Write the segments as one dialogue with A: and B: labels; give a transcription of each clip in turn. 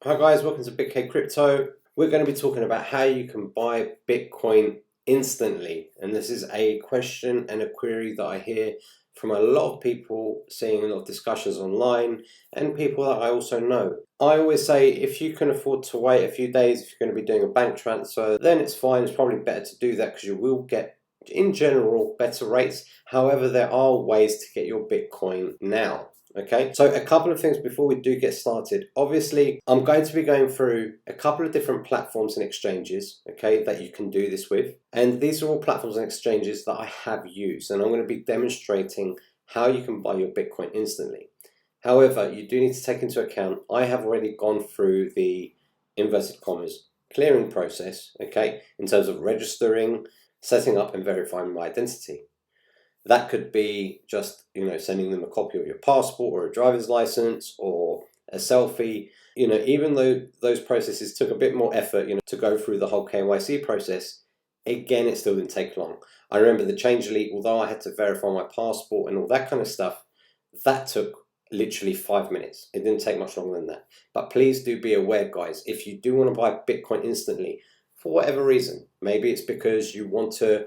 A: Hi guys, welcome to Big K Crypto. We're going to be talking about how you can buy Bitcoin instantly. And this is a question and a query that I hear from a lot of people, seeing a lot of discussions online and people that I also know. I always say if you can afford to wait a few days, if you're going to be doing a bank transfer, then it's fine. It's probably better to do that because you will get, in general, better rates. However, there are ways to get your Bitcoin now. Okay, so a couple of things before we do get started. Obviously, I'm going to be going through a couple of different platforms and exchanges, okay, that you can do this with. And these are all platforms and exchanges that I have used, and I'm going to be demonstrating how you can buy your Bitcoin instantly. However, you do need to take into account, I have already gone through the inverted commas clearing process, okay, in terms of registering, setting up and verifying my identity. That could be just, sending them a copy of your passport or a driver's license or a selfie. Even though those processes took a bit more effort, to go through the whole KYC process, again, it still didn't take long. I remember the Changelly, although I had to verify my passport and all that kind of stuff, that took literally 5 minutes. It didn't take much longer than that. But please do be aware, guys, if you do want to buy Bitcoin instantly, for whatever reason, maybe it's because you want to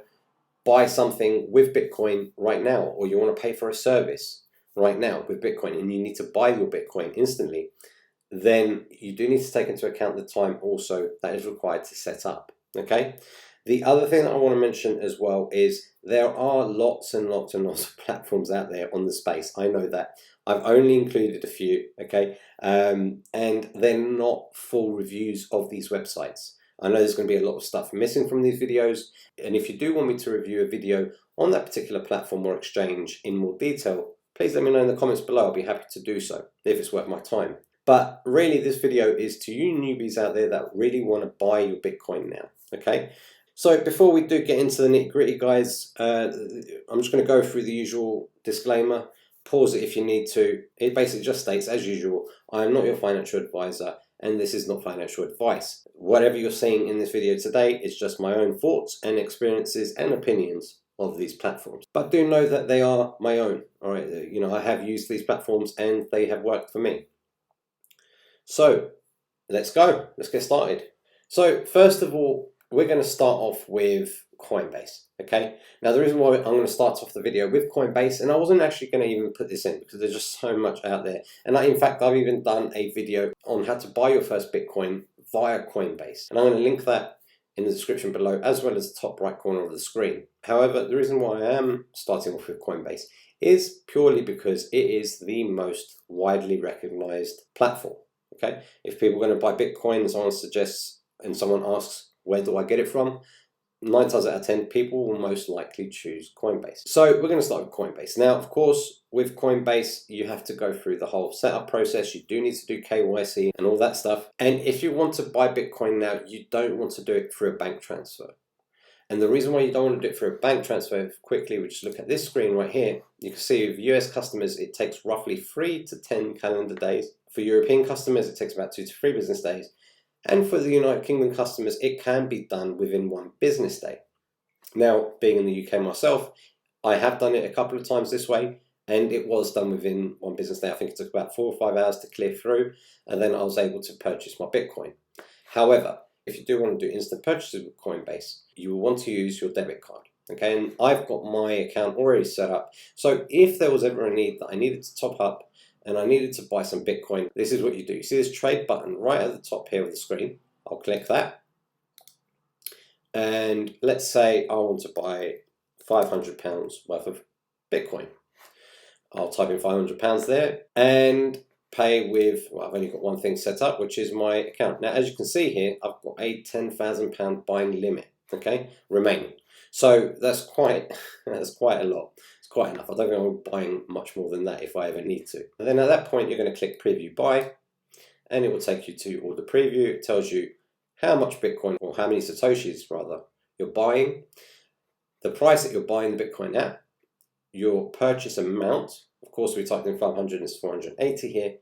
A: buy something with Bitcoin right now, or you want to pay for a service right now with Bitcoin and you need to buy your Bitcoin instantly, then you do need to take into account the time also that is required to set up. Okay. The other thing that I want to mention as well is there are lots and lots and lots of platforms out there on the space. I know that. I've only included a few, okay, and they're not full reviews of these websites. I know there's going to be a lot of stuff missing from these videos, and if you do want me to review a video on that particular platform or exchange in more detail, please let me know in the comments below. I'll be happy to do so if it's worth my time. But really, this video is to you newbies out there that really want to buy your Bitcoin now, okay? So before we do get into the nitty-gritty, guys, I'm just going to go through the usual disclaimer. Pause it if you need to. It basically just states, as usual, I am not your financial advisor, and this is not financial advice. Whatever you're seeing in this video today is just my own thoughts and experiences and opinions of these platforms. But do know that they are my own, all right? I have used these platforms and they have worked for me. So let's go. Let's get started. So first of all, we're going to start off with Coinbase, okay? Now, the reason why I'm going to start off the video with Coinbase, and I wasn't actually going to even put this in because there's just so much out there. And in fact, I've even done a video on how to buy your first Bitcoin via Coinbase. And I'm going to link that in the description below, as well as the top right corner of the screen. However, the reason why I am starting off with Coinbase is purely because it is the most widely recognized platform, okay? If people are going to buy Bitcoin and someone suggests and someone asks, where do I get it from? 9 times out of 10, people will most likely choose Coinbase. So we're going to start with Coinbase. Now, of course, with Coinbase, you have to go through the whole setup process. You do need to do KYC and all that stuff. And if you want to buy Bitcoin now, you don't want to do it through a bank transfer. And the reason why you don't want to do it through a bank transfer, quickly, we just look at this screen right here. You can see with US customers, it takes roughly 3 to 10 calendar days. For European customers, it takes about 2 to 3 business days. And for the United Kingdom customers, it can be done within 1 business day. Now, being in the UK myself, I have done it a couple of times this way, and it was done within 1 business day. I think it took about 4 or 5 hours to clear through, and then I was able to purchase my Bitcoin. However, if you do want to do instant purchases with Coinbase, you will want to use your debit card. Okay, and I've got my account already set up. So if there was ever a need that I needed to top up, and I needed to buy some Bitcoin, this is what you do. You see this trade button right at the top here of the screen. I'll click that. And let's say I want to buy £500 worth of Bitcoin. I'll type in £500 there and pay with, well, I've only got one thing set up, which is my account. Now, as you can see here, I've got a £10,000 buying limit, okay, remaining. So that's quite a lot. Quite enough. I don't think I'm buying much more than that if I ever need to. And then at that point, you're going to click Preview Buy, and it will take you to Order Preview. It tells you how much Bitcoin, or how many Satoshis rather, you're buying, the price that you're buying the Bitcoin at, your purchase amount. Of course, we typed in 500 and it's 480 here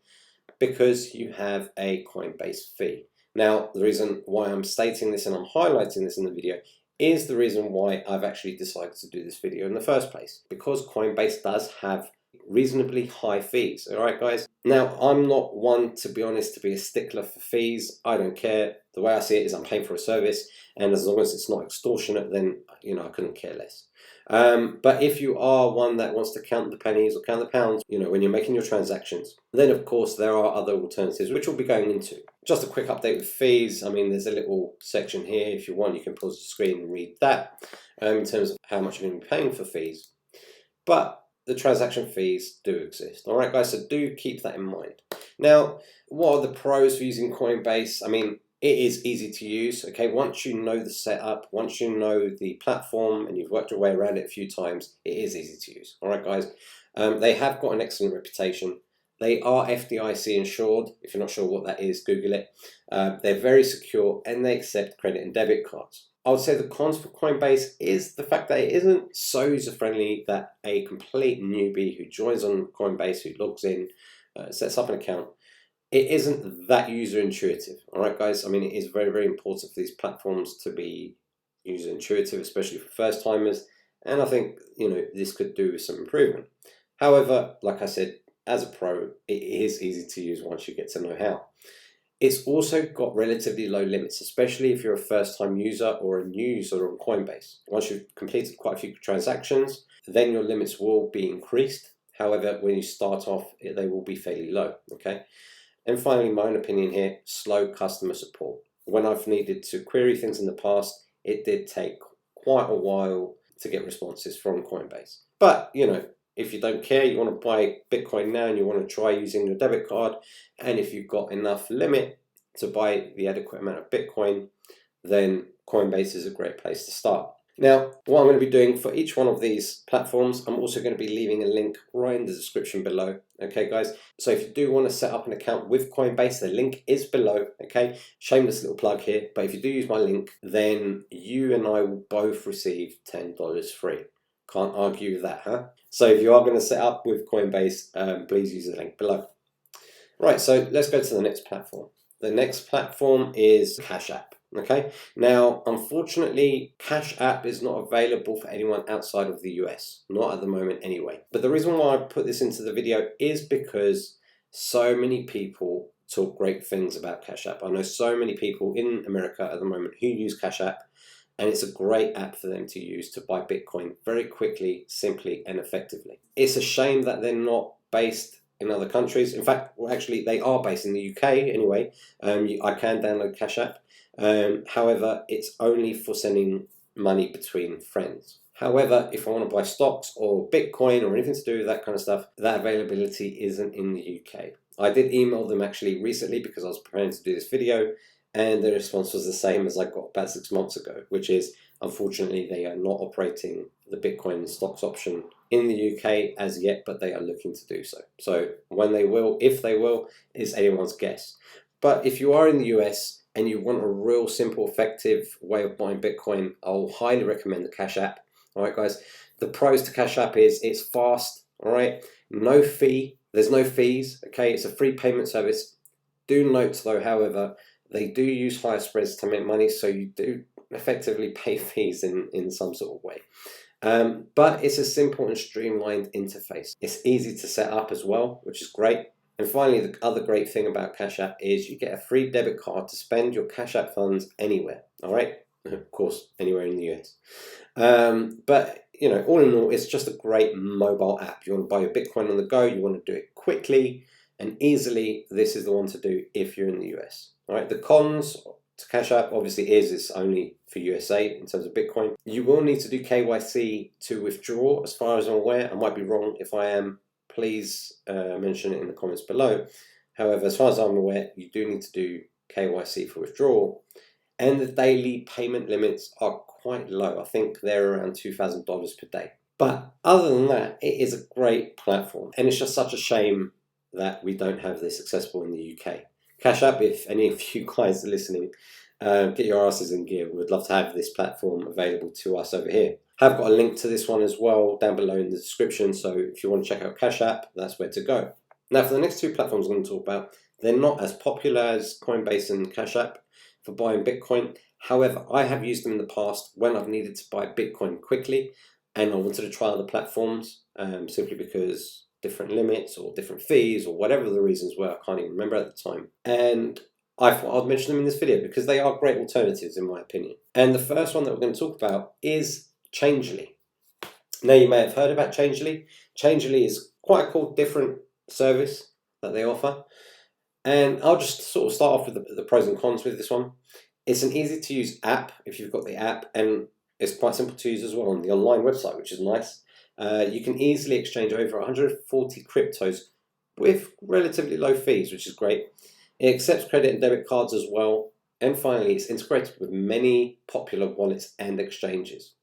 A: because you have a Coinbase fee. Now, the reason why I'm stating this and I'm highlighting this in the video is the reason why I've actually decided to do this video in the first place, because Coinbase does have reasonably high fees. All right, guys. Now, I'm not one, to be honest, to be a stickler for fees. I don't care. The way I see it is I'm paying for a service, and as long as it's not extortionate, then I couldn't care less. But if you are one that wants to count the pennies or count the pounds, when you're making your transactions, then of course there are other alternatives which we'll be going into. Just a quick update with fees. I mean, there's a little section here. If you want, you can pause the screen and read that in terms of how much you're going to be paying for fees. But the transaction fees do exist. All right, guys, so do keep that in mind. Now, what are the pros for using Coinbase? I mean, it is easy to use. Okay, once you know the setup, once you know the platform and you've worked your way around it a few times, it is easy to use. All right, guys. They have got an excellent reputation. They are FDIC insured. If you're not sure what that is, Google it. They're very secure and they accept credit and debit cards. I would say the cons for Coinbase is the fact that it isn't so user-friendly that a complete newbie who joins on Coinbase, who logs in, sets up an account, it isn't that user-intuitive. All right, guys? I mean, it is very, very important for these platforms to be user-intuitive, especially for first-timers. And I think, this could do with some improvement. However, like I said, as a pro, it is easy to use once you get to know how. It's also got relatively low limits, especially if you're a first-time user or a new user on Coinbase. Once you've completed quite a few transactions, then your limits will be increased. However, when you start off, they will be fairly low, okay? And finally, my own opinion here, slow customer support. When I've needed to query things in the past, it did take quite a while to get responses from Coinbase. But, if you don't care, you want to buy Bitcoin now and you want to try using your debit card, and if you've got enough limit to buy the adequate amount of Bitcoin, then Coinbase is a great place to start. Now, what I'm going to be doing for each one of these platforms, I'm also going to be leaving a link right in the description below. Okay, guys? So if you do want to set up an account with Coinbase, the link is below. Okay? Shameless little plug here, but if you do use my link, then you and I will both receive $10 free. Can't argue with that, huh? So if you are going to set up with Coinbase, please use the link below. Right, so let's go to the next platform. The next platform is CASHAPP. Okay, now unfortunately, CASHAPP is not available for anyone outside of the US, not at the moment anyway. But the reason why I put this into the video is because so many people talk great things about CASHAPP. I know so many people in America at the moment who use CASHAPP, and it's a great app for them to use to buy Bitcoin very quickly, simply, and effectively. It's a shame that they're not based in other countries. In fact, well, actually, they are based in the UK anyway. I can download CASHAPP. However, it's only for sending money between friends. However, if I want to buy stocks or Bitcoin or anything to do with that kind of stuff, that availability isn't in the UK. I did email them actually recently because I was preparing to do this video, and the response was the same as I got about 6 months ago, which is, unfortunately, they are not operating the Bitcoin stocks option in the UK as yet, but they are looking to do so. So when they will, if they will, is anyone's guess. But if you are in the US and you want a real simple, effective way of buying Bitcoin, I'll highly recommend the CASHAPP. All right, guys. The pros to CASHAPP is it's fast. All right, no fee. There's no fees. Okay, it's a free payment service. Do note though, however, they do use higher spreads to make money, so you do effectively pay fees in some sort of way. But it's a simple and streamlined interface. It's easy to set up as well, which is great. And finally, the other great thing about CASHAPP is you get a free debit card to spend your CASHAPP funds anywhere. All right, of course, anywhere in the US. But all in all, it's just a great mobile app. You want to buy your Bitcoin on the go, you want to do it quickly and easily. This is the one to do if you're in the US. All right, the cons to CASHAPP obviously is it's only for USA in terms of Bitcoin. You will need to do KYC to withdraw, as far as I'm aware. I might be wrong. If I am, please mention it in the comments below. However, as far as I'm aware, you do need to do KYC for withdrawal, and the daily payment limits are quite low. I think they're around $2,000 per day. But other than that, it is a great platform, and it's just such a shame that we don't have this accessible in the UK. CASHAPP, if any of you guys are listening, get your asses in gear. We'd love to have this platform available to us over here. I've got a link to this one as well down below in the description, so if you want to check out CASHAPP, that's where to go. Now, for the next two platforms I'm going to talk about, they're not as popular as Coinbase and CASHAPP for buying Bitcoin. However, I have used them in the past when I've needed to buy Bitcoin quickly, and I wanted to try other platforms simply because different limits or different fees or whatever the reasons were. I can't even remember at the time. And I thought I'd mention them in this video because they are great alternatives in my opinion. And the first one that we're going to talk about is Changelly. Now you may have heard about Changelly. Changelly is quite a cool different service that they offer. And I'll just sort of start off with the pros and cons with this one. It's an easy to use app if you've got the app, and it's quite simple to use as well on the online website, which is nice. You can easily exchange over 140 cryptos with relatively low fees, which is great. It accepts credit and debit cards as well. And finally, it's integrated with many popular wallets and exchanges.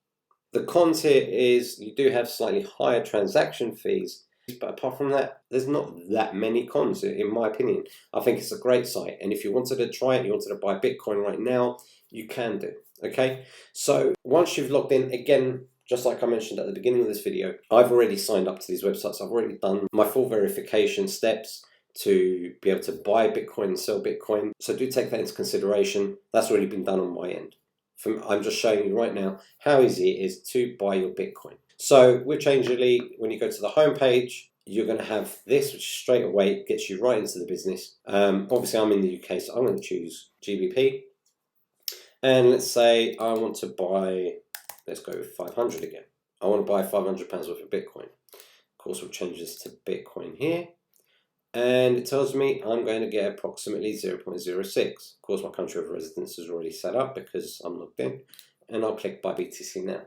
A: The cons here is you do have slightly higher transaction fees, but apart from that, there's not that many cons in my opinion. I think it's a great site, and if you wanted to try it, you wanted to buy Bitcoin right now, you can do. Okay, so once you've logged in, again, just like I mentioned at the beginning of this video, I've already signed up to these websites. I've already done my full verification steps to be able to buy Bitcoin and sell Bitcoin. So do take that into consideration. That's already been done on my end. I'm just showing you right now how easy it is to buy your Bitcoin. So with Changelly, when you go to the home page, you're going to have this, which straight away gets you right into the business. Obviously, I'm in the UK, so I'm going to choose GBP. And let's say I want to buy, let's go with 500 again. I want to buy £500 worth of Bitcoin. Of course, we'll change this to Bitcoin here. And it tells me I'm going to get approximately 0.06. Of course, my country of residence is already set up because I'm logged in. And I'll click buy BTC now.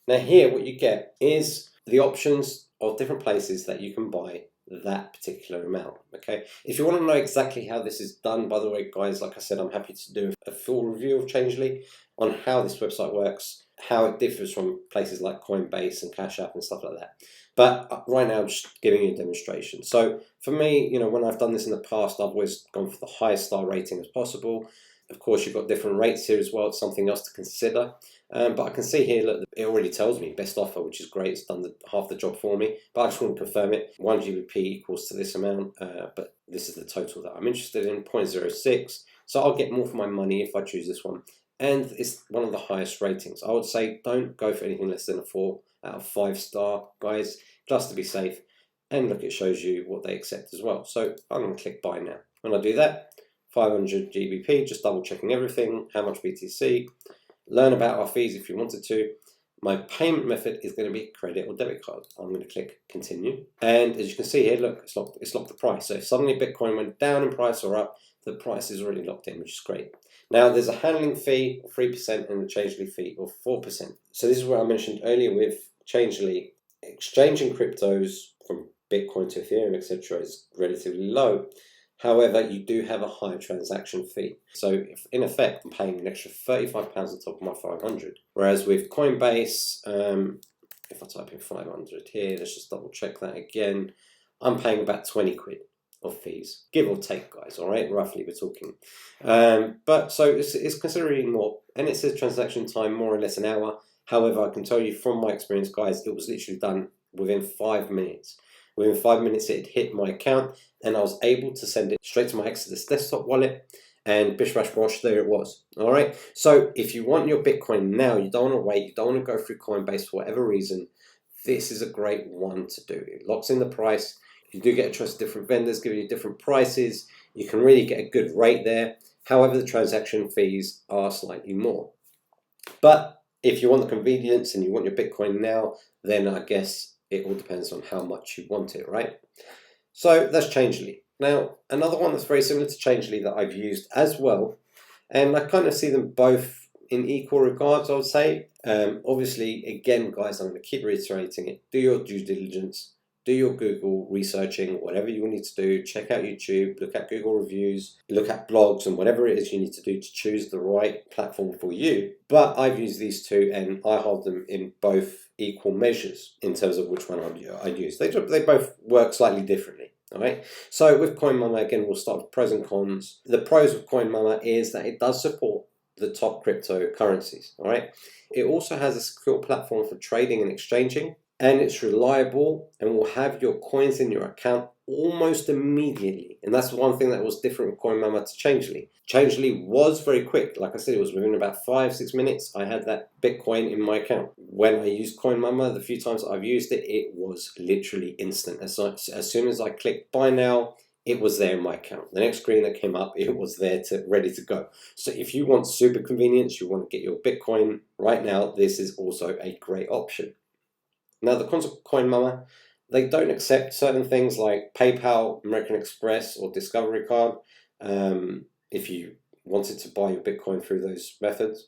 A: Now here, what you get is the options of different places that you can buy that particular amount. Okay, if you want to know exactly how this is done, by the way, guys, like I said, I'm happy to do a full review of Changelly on how this website works, how it differs from places like Coinbase and CASHAPP and stuff like that. But right now, I'm just giving you a demonstration. So for me, you know, when I've done this in the past, I've always gone for the highest star rating as possible. Of course, you've got different rates here as well. It's something else to consider. But I can see here, look, it already tells me best offer, which is great. It's done half the job for me. But I just want to confirm it. 1 GBP equals to this amount. But this is the total that I'm interested in, 0.06. So I'll get more for my money if I choose this one. And it's one of the highest ratings. I would say don't go for anything less than a 4 out of 5 star, guys, just to be safe. And look, it shows you what they accept as well. So I'm going to click buy now. When I do that, 500 GBP, just double checking everything, how much BTC, learn about our fees if you wanted to. My payment method is going to be credit or debit card. I'm going to click continue. And as you can see here, look, it's locked the price. So if suddenly Bitcoin went down in price or up, the price is already locked in, which is great. Now there's a handling fee of 3% and a Changelly fee of 4%. So this is what I mentioned earlier with Changelly. Exchanging cryptos from Bitcoin to Ethereum, etc. is relatively low. However, you do have a higher transaction fee. So if, in effect, I'm paying an extra £35 on top of my 500. Whereas with Coinbase, if I type in 500 here, let's just double check that again, I'm paying about 20 quid of fees, give or take, guys, all right, roughly we're talking. But so it's considerably more, and it says transaction time more or less an hour. However, I can tell you from my experience, guys, it was literally done within 5 minutes. Within 5 minutes, it had hit my account, and I was able to send it straight to my Exodus desktop wallet, and bish bash bosh, there it was. All right. So if you want your Bitcoin now, you don't want to wait, you don't want to go through Coinbase for whatever reason, this is a great one to do. It locks in the price. You do get a choice of different vendors giving you different prices. You can really get a good rate there. However, the transaction fees are slightly more. But if you want the convenience and you want your Bitcoin now, then I guess it all depends on how much you want it, right? So that's Changelly. Now, another one that's very similar to Changelly that I've used as well, and I kind of see them both in equal regards, I would say. Obviously, again, guys, I'm going to keep reiterating it. Do your due diligence. Do your Google researching, whatever you need to do. Check out YouTube, look at Google reviews, look at blogs, and whatever it is you need to do to choose the right platform for you. But I've used these two, and I hold them in both equal measures in terms of which one I use. They both work slightly differently. All right. So with Coinmama, again, we'll start with pros and cons. The pros of Coinmama is that it does support the top cryptocurrencies. All right. It also has a secure platform for trading and exchanging, and it's reliable and will have your coins in your account almost immediately. And that's one thing that was different with Coinmama to Changelly. Changelly was very quick. Like I said, it was within about 5-6 minutes. I had that Bitcoin in my account. When I used Coinmama, the few times I've used it, it was literally instant. As soon as I clicked buy now, it was there in my account. The next screen that came up, it was there ready to go. So if you want super convenience, you want to get your Bitcoin right now, this is also a great option. Now, the cons of Coinmama, they don't accept certain things like PayPal, American Express, or Discovery Card. If you wanted to buy your Bitcoin through those methods,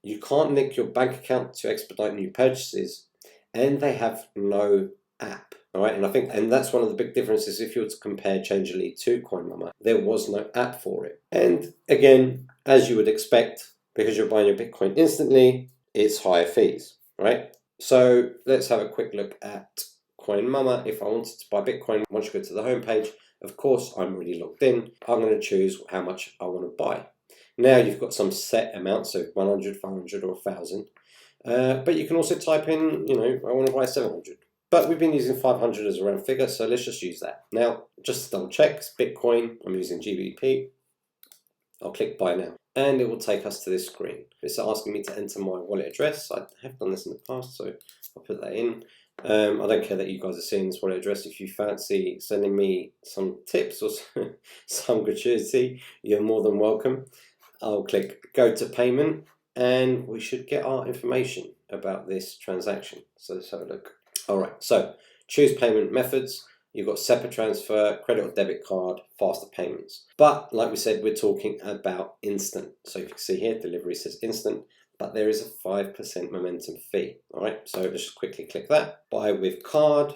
A: you can't link your bank account to expedite new purchases, and they have no app. All right, and that's one of the big differences. If you were to compare Changelly to Coinmama, there was no app for it. And again, as you would expect, because you're buying your Bitcoin instantly, it's higher fees, right? So let's have a quick look at Coinmama. If I wanted to buy Bitcoin, once you go to the homepage, of course, I'm already logged in. I'm going to choose how much I want to buy. Now you've got some set amounts, so 100, 500, or 1,000. But you can also type in, I want to buy 700. But we've been using 500 as a round figure, so let's just use that. Now, just to double check, it's Bitcoin. I'm using GBP. I'll click buy now, and it will take us to this screen. It's asking me to enter my wallet address. I have done this in the past, so I'll put that in. I don't care that you guys are seeing this wallet address. If you fancy sending me some tips or some gratuity, you're more than welcome. I'll click go to payment, and we should get our information about this transaction. So let's have a look. All right, so choose payment methods. You've got SEPA transfer, credit or debit card, faster payments. But like we said, we're talking about instant. So you can see here, delivery says instant, but there is a 5% momentum fee. All right, so let's just quickly click that. Buy with card.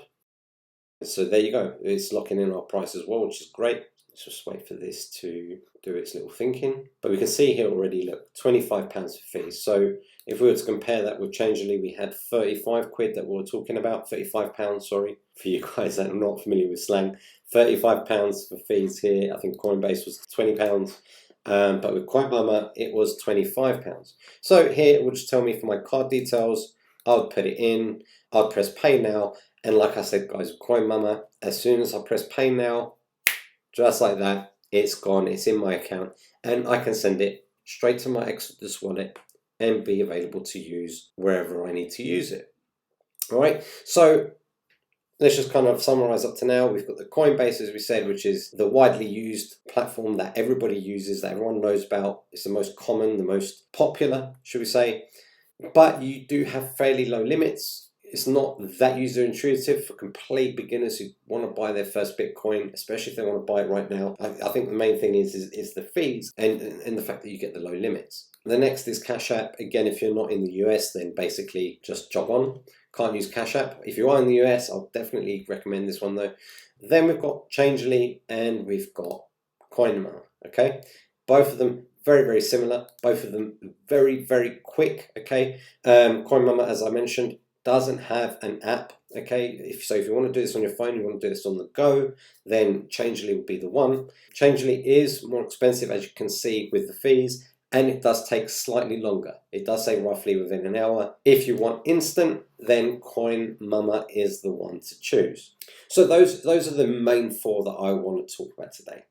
A: So there you go. It's locking in our price as well, which is great. Let's just wait for this to do its little thinking. But we can see here already, look, £25 for fees. So if we were to compare that with Changelly, we had 35 quid that we were talking about, £35, sorry, for you guys that are not familiar with slang. £35 for fees here. I think Coinbase was £20. But with Coinmama, it was £25. So here it will just tell me for my card details. I'll put it in. I'll press pay now. And like I said, guys, with Coinmama, as soon as I press pay now, just like that, it's gone, it's in my account, and I can send it straight to my Exodus wallet and be available to use wherever I need to use it. All right, so let's just kind of summarize up to now. We've got the Coinbase, as we said, which is the widely used platform that everybody uses, that everyone knows about. It's the most common, the most popular, should we say. But you do have fairly low limits. It's not that user intuitive for complete beginners who want to buy their first Bitcoin, especially if they want to buy it right now. I think the main thing is the fees and the fact that you get the low limits. The next is CASHAPP. Again, if you're not in the US, then basically just jog on. Can't use CASHAPP. If you are in the US, I'll definitely recommend this one though. Then we've got Changelly and we've got Coinmama. Okay, both of them very, very similar. Both of them very, very quick. Okay, Coinmama, as I mentioned, doesn't have an app. Okay, if you want to do this on your phone, you want to do this on the go, then Changelly will be the one. Changelly is more expensive, as you can see, with the fees, and it does take slightly longer. It does say roughly within an hour. If you want instant, then Coinmama is the one to choose. So those are the main four that I want to talk about today.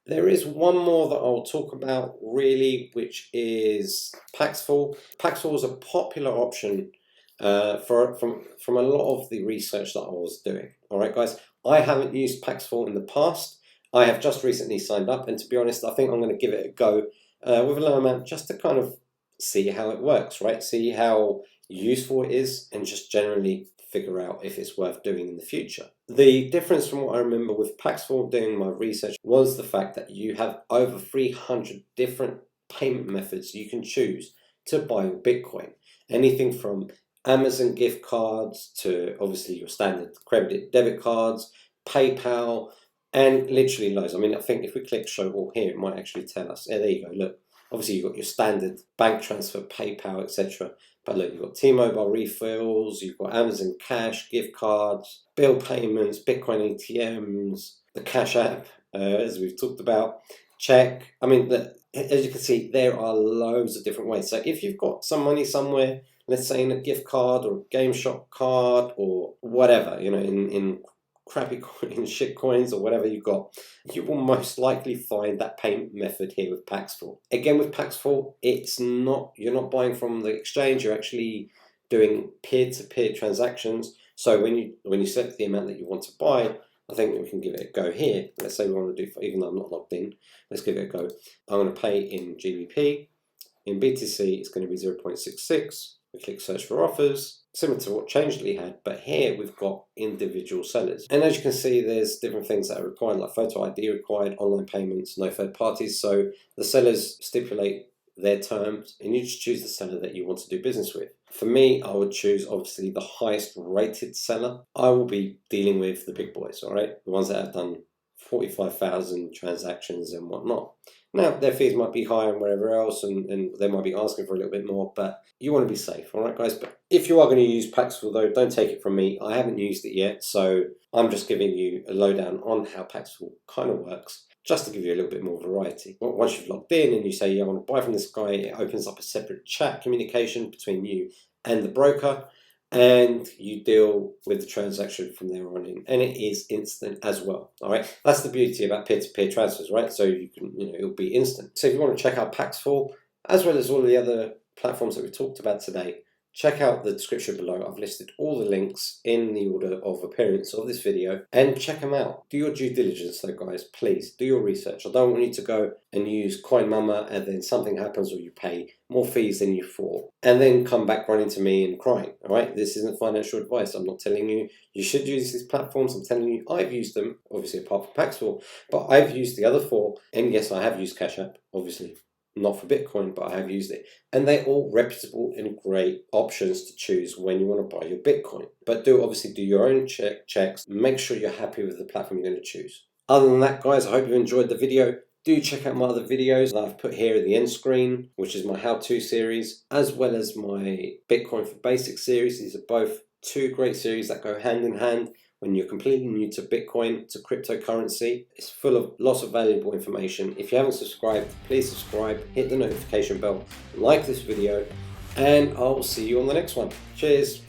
A: There is one more that I'll talk about really, which is Paxful. Paxful is a popular option from a lot of the research that I was doing. All right, guys, I haven't used Paxful in the past. I have just recently signed up, and to be honest, I think I'm going to give it a go with a low amount just to kind of see how it works, right? See how useful it is, and just generally figure out if it's worth doing in the future. The difference from what I remember with Paxful doing my research was the fact that you have over 300 different payment methods you can choose to buy your Bitcoin. Anything from Amazon gift cards to obviously your standard credit debit cards, PayPal, and literally loads. I mean, I think if we click show all here, it might actually tell us. Yeah, there you go, look. Obviously, you've got your standard bank transfer, PayPal, etc. But look, you've got T-Mobile refills, you've got Amazon Cash, gift cards, bill payments, Bitcoin ATMs, the CASHAPP, as we've talked about, check. I mean, as you can see, there are loads of different ways. So if you've got some money somewhere, let's say in a gift card or game shop card or whatever, in crappy coins, shit coins, or whatever you've got, you will most likely find that payment method here with Paxful. Again, with Paxful, you're not buying from the exchange, you're actually doing peer-to-peer transactions. So when you select the amount that you want to buy, I think we can give it a go here. Let's say we want to do, even though I'm not logged in, let's give it a go. I'm going to pay in GBP. In BTC, it's going to be 0.66. We click search for offers, similar to what Changelly had, but here we've got individual sellers. And as you can see, there's different things that are required, like photo ID required, online payments, no third parties. So the sellers stipulate their terms, and you just choose the seller that you want to do business with. For me, I would choose obviously the highest rated seller. I will be dealing with the big boys, all right? The ones that have done 45,000 transactions and whatnot. Now, their fees might be higher and wherever else, and they might be asking for a little bit more, but you want to be safe, all right, guys? But if you are going to use Paxful, though, don't take it from me. I haven't used it yet, so I'm just giving you a lowdown on how Paxful kind of works, just to give you a little bit more variety. Once you've logged in and you say, yeah, I want to buy from this guy, it opens up a separate chat communication between you and the broker, and you deal with the transaction from there on in, and it is instant as well. All right, that's the beauty about peer-to-peer transfers, right? So you can, it'll be instant. So if you want to check out Paxful, as well as all of the other platforms that we talked about today, check out the description below. I've listed all the links in the order of appearance of this video, and check them out. Do your due diligence though, guys. Please do your research. I don't want you to go and use Coinmama and then something happens or you pay more fees than you thought and then come back running to me and crying. All right, this isn't financial advice. I'm not telling you you should use these platforms. I'm telling you I've used them, obviously apart from Paxful, but I've used the other four, and yes, I have used CASHAPP, obviously not for Bitcoin, but I have used it. And they're all reputable and great options to choose when you want to buy your Bitcoin. But obviously do your own checks. Make sure you're happy with the platform you're going to choose. Other than that, guys, I hope you enjoyed the video. Do check out my other videos that I've put here at the end screen, which is my how-to series, as well as my Bitcoin for Basics series. These are both two great series that go hand in hand. When you're completely new to Bitcoin, to cryptocurrency, it's full of lots of valuable information. If you haven't subscribed, please subscribe, hit the notification bell, like this video, and I'll see you on the next one. Cheers.